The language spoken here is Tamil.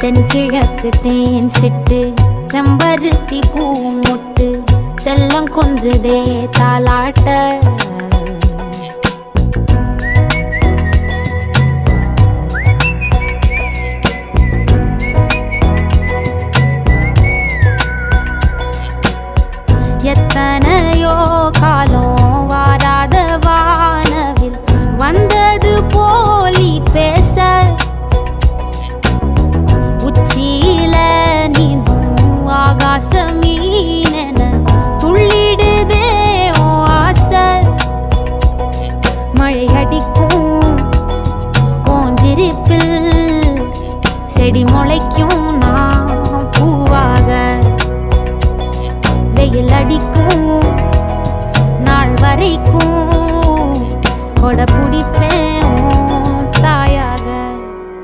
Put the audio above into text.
தென்கிழக்கு தேன் சிட்டு செம்பருத்தி பூ முட்டு செல்லம் கொஞ்சுதே தாலாட்ட எத்தனையோ காலம் வாராத வானவில் வந்தது போலி பேச உச்சியில நீந்தும் ஆகாச மீனென துள்ளிடுதே ஓ ஆசை மழை அடிக்கும் ஓஞ்சிருப்பில் செடி முளைக்கும் நான் பூவாக வெயில் அடிக்கும் நாள் வரைக்கும் கொடை பிடிப்பேன்